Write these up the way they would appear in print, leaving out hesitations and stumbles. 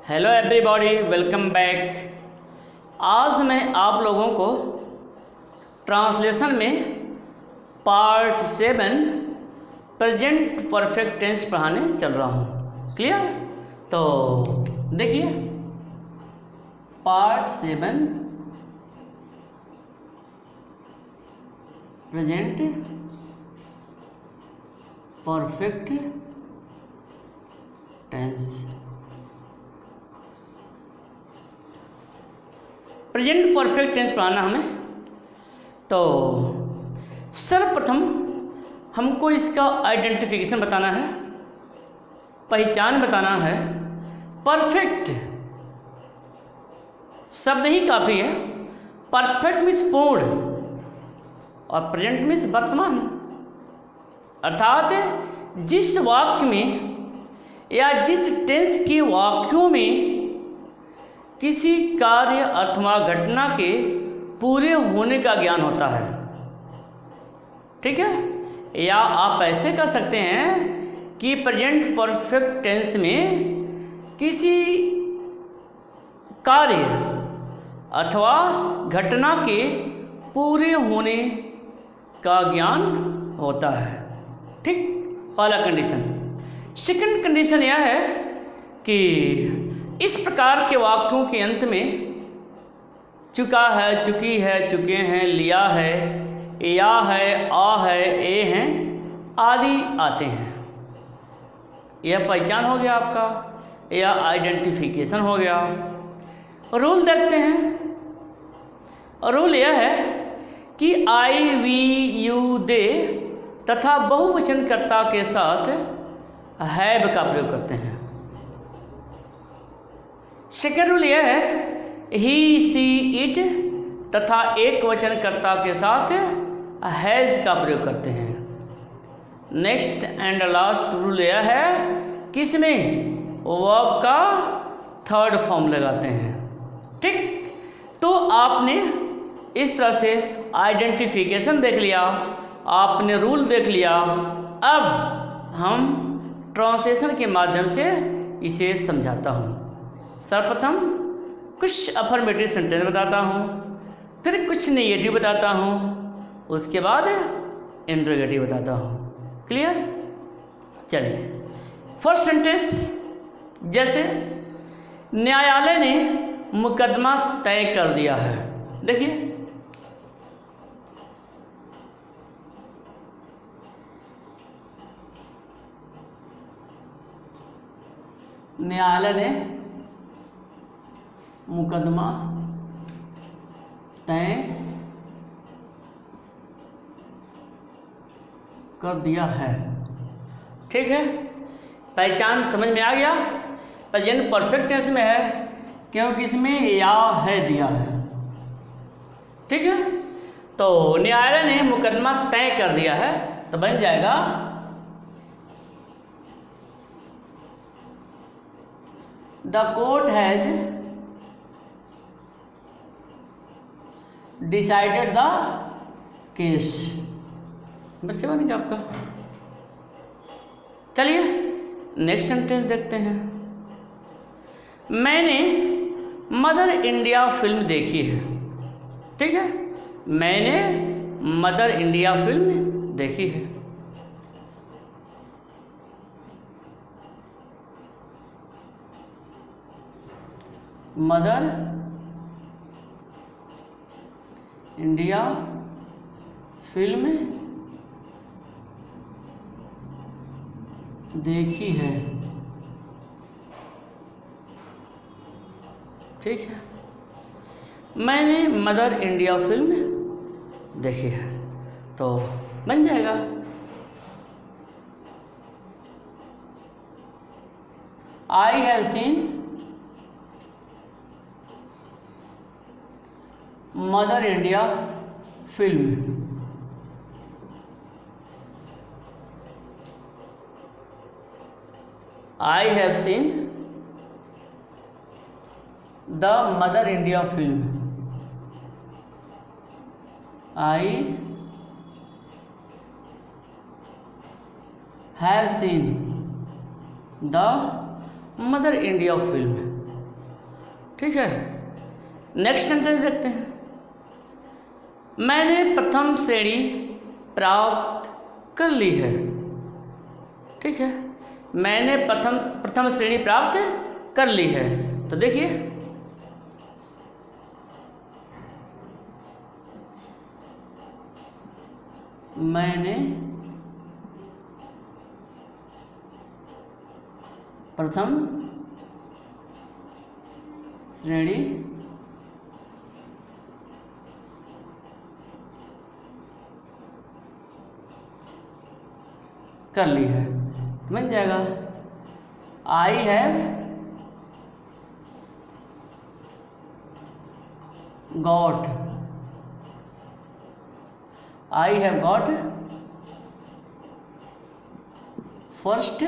Hello everybody, welcome back. आज मैं आप लोगों को ट्रांसलेशन में पार्ट 7 प्रेजेंट परफेक्ट टेंस पढ़ाने चल रहा हूँ। क्लियर? तो देखिए, part 7 present perfect tense. Present perfect tense पढ़ाना हमें, तो सर्वप्रथम हमको इसका आइडेंटिफिकेशन बताना है, पहचान बताना है। परफेक्ट शब्द ही काफ़ी है। परफेक्ट मीन्स पूर्ण और प्रेजेंट मीन्स वर्तमान, अर्थात जिस वाक्य में या जिस टेंस के वाक्यों में किसी कार्य अथवा घटना के पूरे होने का ज्ञान होता है। ठीक है? या आप ऐसे कर सकते हैं कि प्रेजेंट परफेक्ट टेंस में किसी कार्य अथवा घटना के पूरे होने का ज्ञान होता है। ठीक? पहला कंडीशन। सेकंड कंडीशन यह है कि इस प्रकार के वाक्यों के अंत में चुका है, चुकी है, चुके हैं, लिया है, या है, आ है, ए हैं आदि आते हैं। यह पहचान हो गया आपका, यह आइडेंटिफिकेशन हो गया। रूल देखते हैं। रूल यह है कि आई, वी, यू, दे तथा बहुवचनकर्ता के साथ हैव का प्रयोग करते हैं। सेकेंड रूल यह है ही, सी, इट तथा एक वचनकर्ता के साथ हैज़ का प्रयोग करते हैं। नेक्स्ट एंड लास्ट रूल यह है कि इसमें वर्ब का थर्ड फॉर्म लगाते हैं। ठीक? तो आपने इस तरह से आइडेंटिफिकेशन देख लिया, आपने रूल देख लिया। अब हम ट्रांसलेशन के माध्यम से इसे समझाता हूँ। सर्वप्रथम कुछ अफर्मेटिव सेंटेंस बताता हूँ, फिर कुछ नेगेटिव बताता हूँ, उसके बाद इंट्रोगेटिव बताता हूँ। क्लियर? चलिए, फर्स्ट सेंटेंस। जैसे न्यायालय ने मुकदमा तय कर दिया है। देखिए, न्यायालय ने मुकदमा तय कर दिया है। ठीक है? पहचान समझ में आ गया। प्रेजेंट परफेक्ट टेंस में है क्योंकि इसमें या है दिया है। ठीक है? तो न्यायालय ने मुकदमा तय कर दिया है, तो बन जाएगा the court has decided the case. बस ये बनेगा आपका। चलिए नेक्स्ट सेंटेंस देखते हैं। मैंने मदर इंडिया फिल्म देखी है। ठीक है? मैंने मदर इंडिया फिल्म देखी है। मदर इंडिया फिल्म देखी है। ठीक है? मैंने मदर इंडिया फिल्म देखी है, तो बन जाएगा I have seen mother India film. I have seen the mother India film. I have seen the mother India film. ठीक है। नेक्स्ट सेंटेंस देखते हैं। मैंने प्रथम श्रेणी प्राप्त कर ली है। ठीक है, मैंने प्रथम श्रेणी प्राप्त कर ली है। तो देखिए, मैंने प्रथम श्रेणी कर ली है, बन जाएगा I have got, I have got first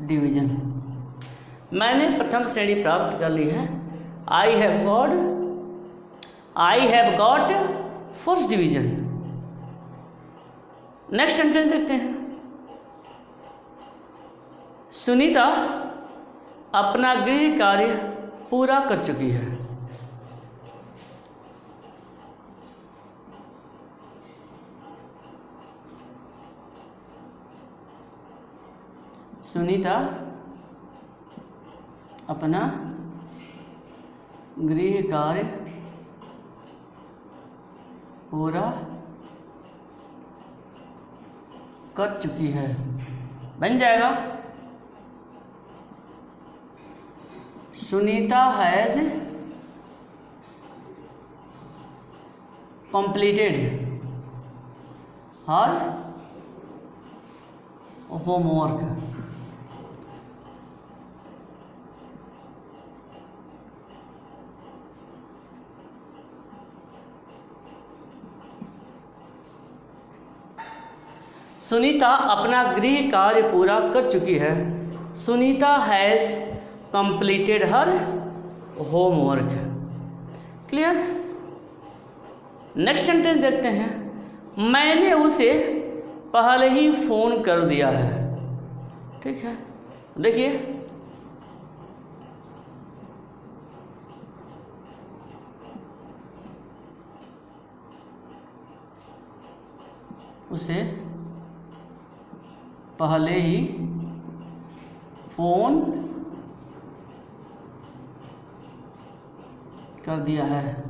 division. मैंने प्रथम श्रेणी प्राप्त कर ली है। I have got first division. Next sentence देखते हैं। सुनीता अपना गृह कार्य पूरा कर चुकी है। सुनीता अपना गृह कार्य पूरा कर चुकी है, बन जाएगा Sunita has completed her homework. Sunita अपना गृह कार्य पूरा कर चुकी है। Sunita has completed her homework. Clear. Next sentence देखते हैं। मैंने उसे पहले ही फ़ोन कर दिया है। ठीक है, देखिए उसे पहले ही फ़ोन कर दिया है।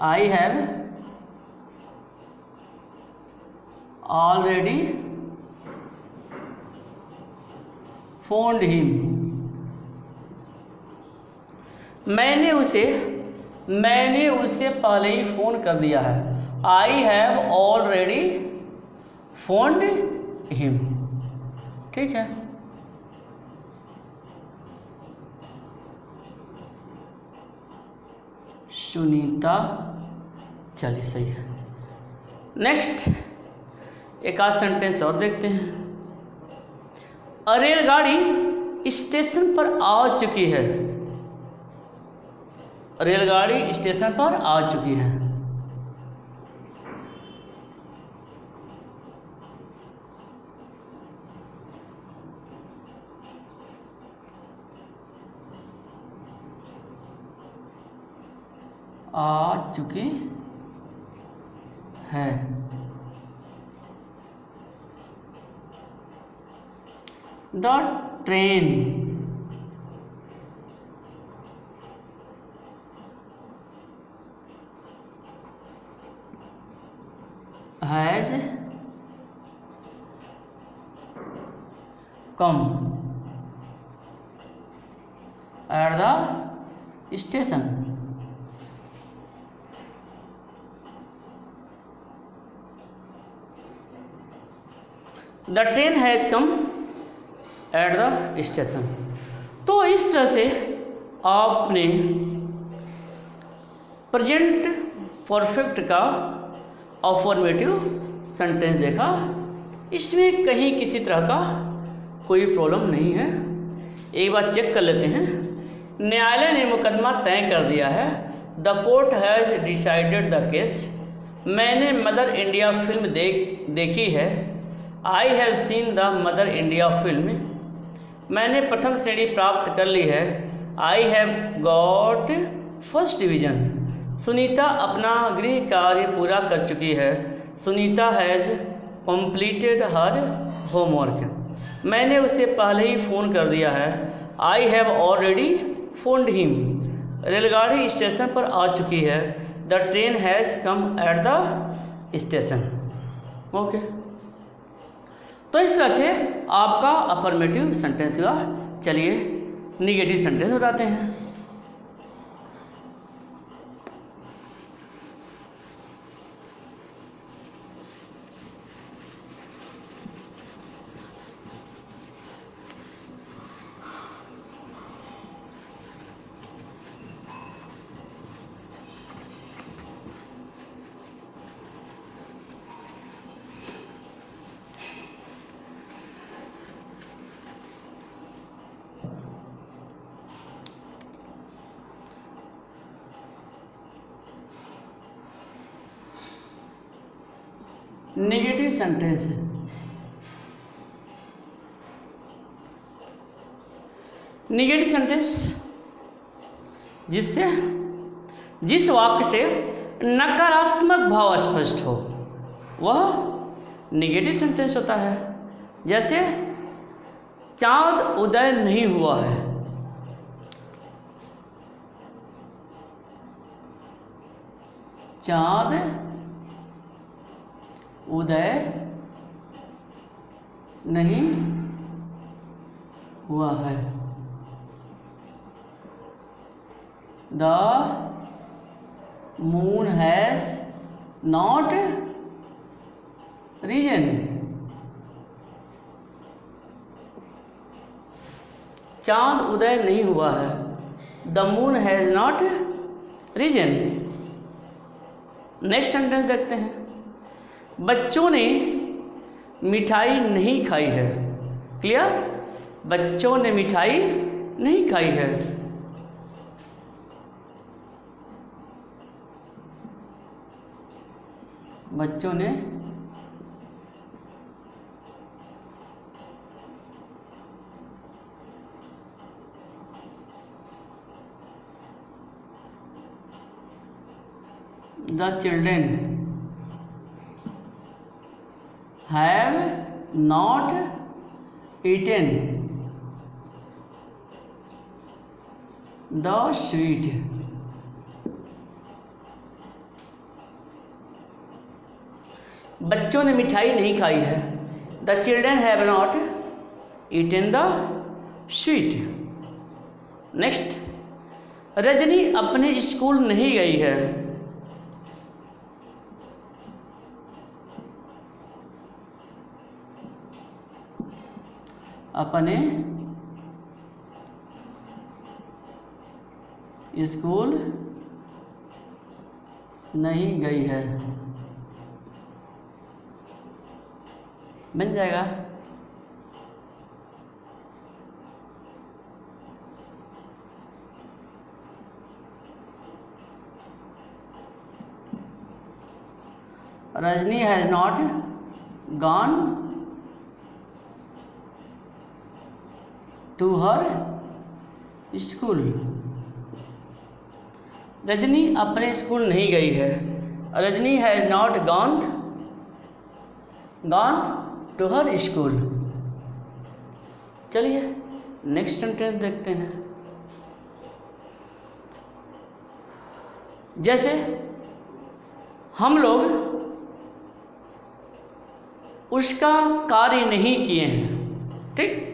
I have already found him. मैंने उसे पहले ही फ़ोन कर दिया है। I have already found him. ठीक है, सुनीता, चलिए सही है। नेक्स्ट एक आध सेंटेंस और देखते हैं। रेलगाड़ी स्टेशन पर आ चुकी है। रेलगाड़ी स्टेशन पर आ चुकी है। आ चुकी है। The train has come at the station. The train has come at the station. तो इस तरह से आपने प्रेजेंट परफेक्ट का अफर्मेटिव सेंटेंस देखा। इसमें कहीं किसी तरह का कोई प्रॉब्लम नहीं है। एक बार चेक कर लेते हैं। न्यायालय ने मुकदमा तय कर दिया है। The court has decided the case. मैंने मदर इंडिया फिल्म देखी है। I have seen the mother India film, मैंने प्रथम श्रेणी प्राप्त कर ली है। I have got first division, Sunita अपना गृह कार्य पूरा कर चुकी है। Sunita has completed her homework, मैंने उसे पहले ही फ़ोन कर दिया है। I have already found him, रेलगाड़ी स्टेशन पर आ चुकी है। The train has come at the station. Okay, तो इस तरह से आपका अफर्मेटिव सेंटेंस हुआ। चलिए निगेटिव सेंटेंस बताते हैं। नेगेटिव सेंटेंस, नेगेटिव सेंटेंस जिस वाक्य से नकारात्मक भाव स्पष्ट हो वह नेगेटिव सेंटेंस होता है। जैसे चांद उदय नहीं हुआ है, चांद उदय नहीं हुआ है। The moon has not risen, चांद उदय नहीं हुआ है। The moon has not risen. Next sentence देखते हैं। बच्चों ने मिठाई नहीं खाई है। क्लियर, बच्चों ने मिठाई नहीं खाई है। बच्चों ने the children have not eaten the sweet. बच्चों ने मिठाई नहीं खाई है। The children have not eaten the sweet. Next, Rajni अपने स्कूल नहीं गई है। अपने स्कूल नहीं गई है। बन जाएगा। Rajni has not gone to her school. Rajni अपने स्कूल नहीं गई है। Rajni has not gone to her school. चलिए नेक्स्ट सेंटेंस देखते हैं। जैसे हम लोग उसका कार्य नहीं किए हैं। ठीक,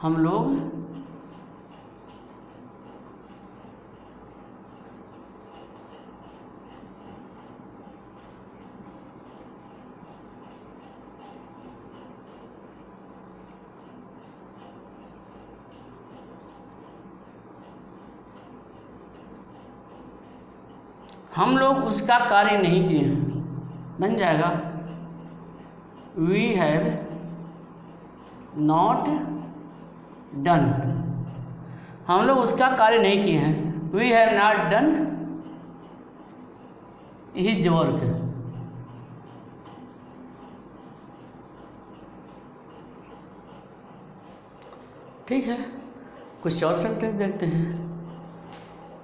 हम लोग उसका कार्य नहीं किए हैं। बन जाएगा वी हैव नॉट डन। हम लोग उसका कार्य नहीं किए हैं। We have not done his work. ठीक है, कुछ और सेंटेंस देखते हैं।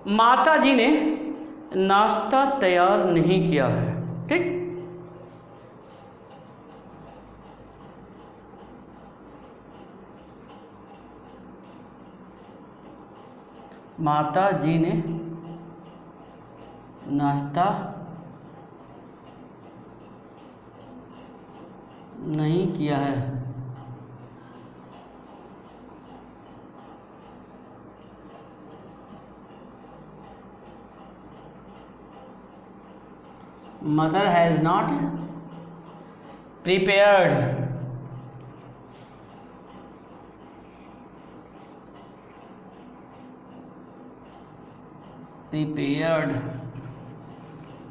माता जी ने नाश्ता तैयार नहीं किया है। ठीक, माता जी ने नाश्ता नहीं किया है। मदर हैज़ नॉट प्रिपेयर्ड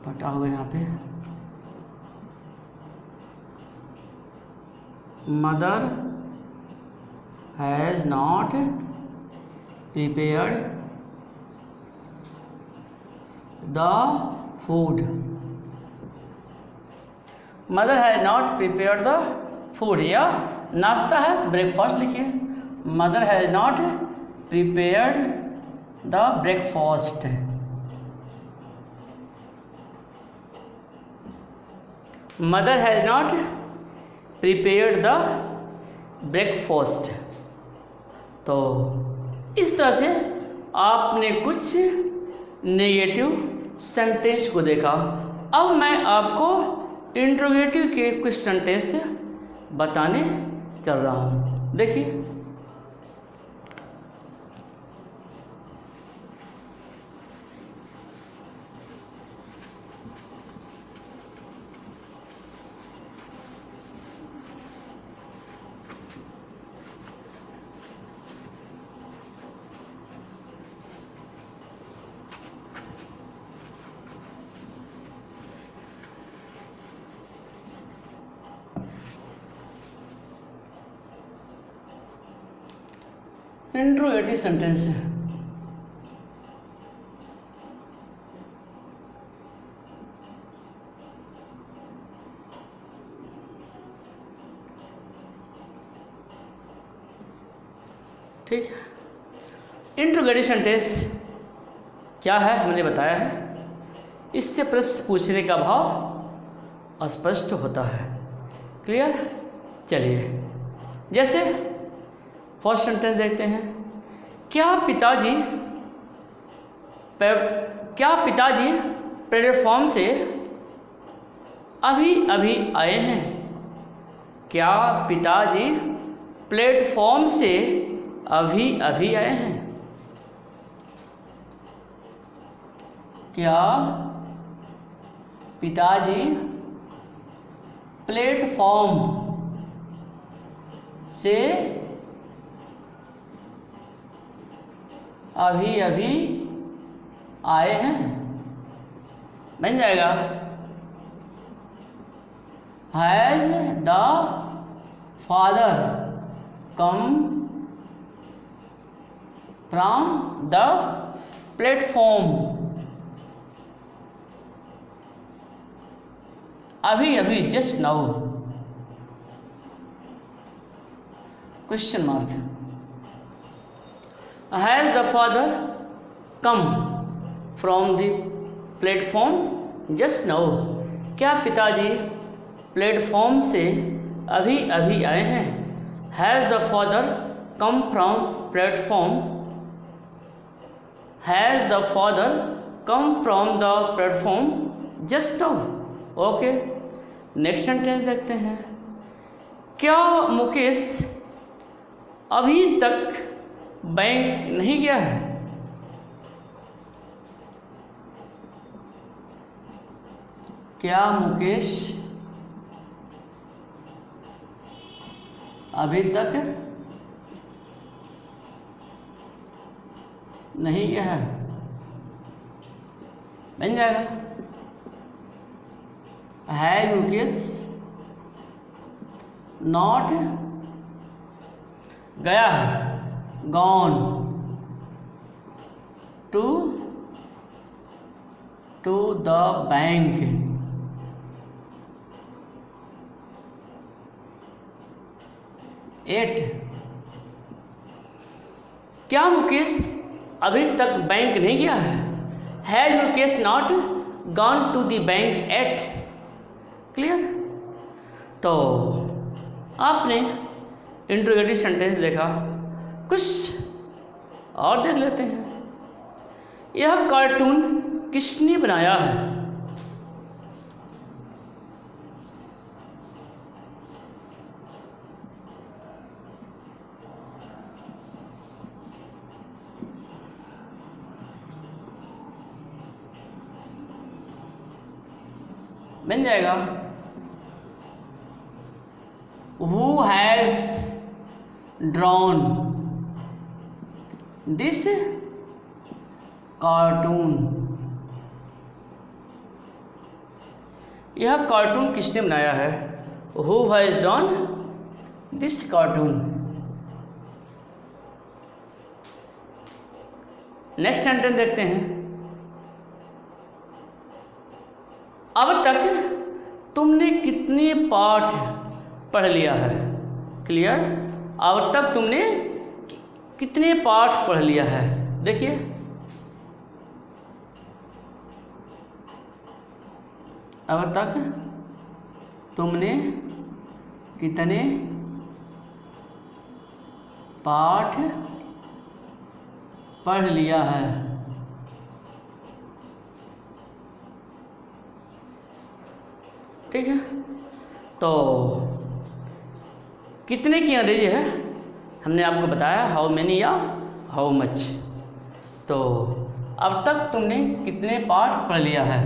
पटा हुआ यहाँ पे, mother has not prepared the food. Mother has not prepared the food, या नाश्ता है तो ब्रेकफास्ट लिखिए। Mother has not prepared the breakfast. Mother has not prepared the breakfast. तो इस तरह से आपने कुछ नेगेटिव सेंटेंस को देखा। अब मैं आपको इंट्रोगेटिव के कुछ सेंटेंस बताने चल रहा हूँ। देखिए, इंट्रोगेटिव सेंटेंस है। ठीक, इंट्रोगेटिव सेंटेंस क्या है हमने बताया है। इससे प्रश्न पूछने का भाव स्पष्ट होता है। क्लियर? चलिए, जैसे फर्स्ट सेंटेंस देखते हैं। क्या पिताजी प्लेटफॉर्म से अभी अभी आए हैं? क्या पिताजी प्लेटफॉर्म से अभी अभी आए हैं? क्या पिताजी प्लेटफॉर्म से अभी अभी आए हैं? बन जाएगा। Has the father come from the platform? अभी अभी, just now. Question mark. Has the father come from the platform just now? क्या पिताजी प्लेटफॉर्म से अभी अभी आए हैं? Has the father come from platform? Has the father come from the platform just now? Okay, next sentence देखते हैं। क्या मुकेश अभी तक बैंक नहीं गया है? क्या मुकेश अभी तक नहीं गया है? बन जाएगा। है मुकेश नॉट गया है, gone to to the bank. 8 क्या मुकेश अभी तक बैंक नहीं गया है? Has Mukesh not gone to the bank yet? Clear? तो आपने इंट्रोगेटिव सेंटेंस देखा, कुछ और देख लेते हैं। यह कार्टून किसने बनाया है? बन जाएगा Who has drawn this cartoon? यह कार्टून किसने बनाया है? Who has drawn this cartoon? Next sentence देखते हैं। अब तक तुमने कितने पाठ पढ़ लिया है? क्लियर? अब तक तुमने कितने पाठ पढ़ लिया है? देखिए, अब तक तुमने कितने पाठ पढ़ लिया है? ठीक है, तो कितने की अंग्रेजी है हमने आपको बताया, हाउ मेनी या हाउ मच। तो अब तक तुमने कितने पाठ पढ़ लिया है?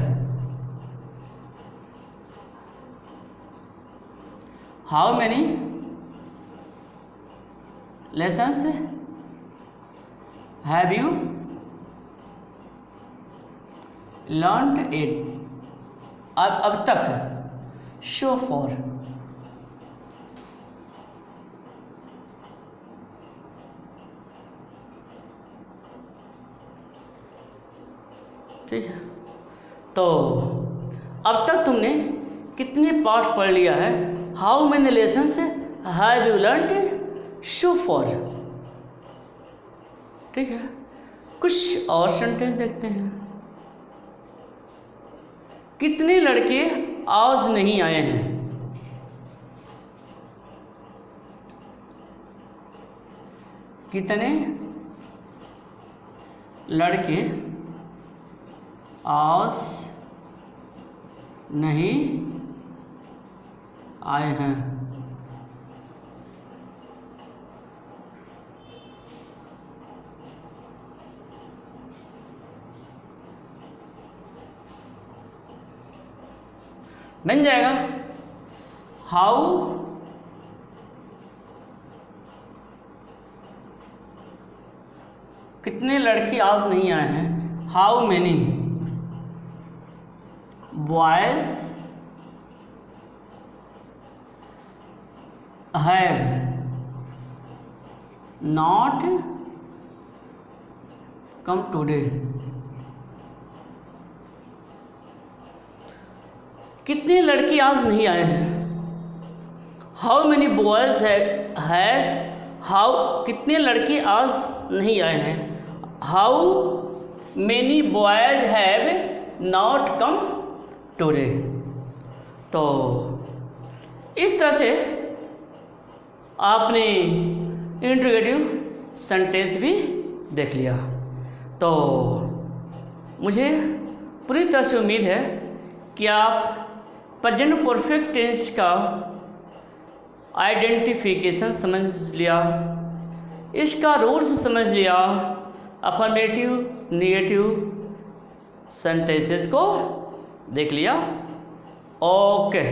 How many lessons have you learned it? अब तक शो फॉर। ठीक है, तो अब तक तुमने कितने पाठ पढ़ लिया है? How many lessons have you learned? Show for. ठीक है, कुछ और सेंटेंस देखते हैं। कितने लड़के आज नहीं आए हैं? कितने लड़के आज नहीं आए हैं? बन जाएगा हाउ कितने लड़के आज नहीं आए हैं? How many boys have not come today? कितने लड़के आज नहीं आए हैं? How many boys has how कितने लड़के आज नहीं आए हैं? How many boys have not come today? तो इस तरह से आपने इंट्रोगेटिव सेंटेंस भी देख लिया। तो मुझे पूरी तरह से उम्मीद है कि आप प्रेजेंट परफेक्ट टेंस का आइडेंटिफिकेशन समझ लिया, इसका रूल्स समझ लिया, अफर्मेटिव नेगेटिव सेंटेंसेस को देख लिया। ओके।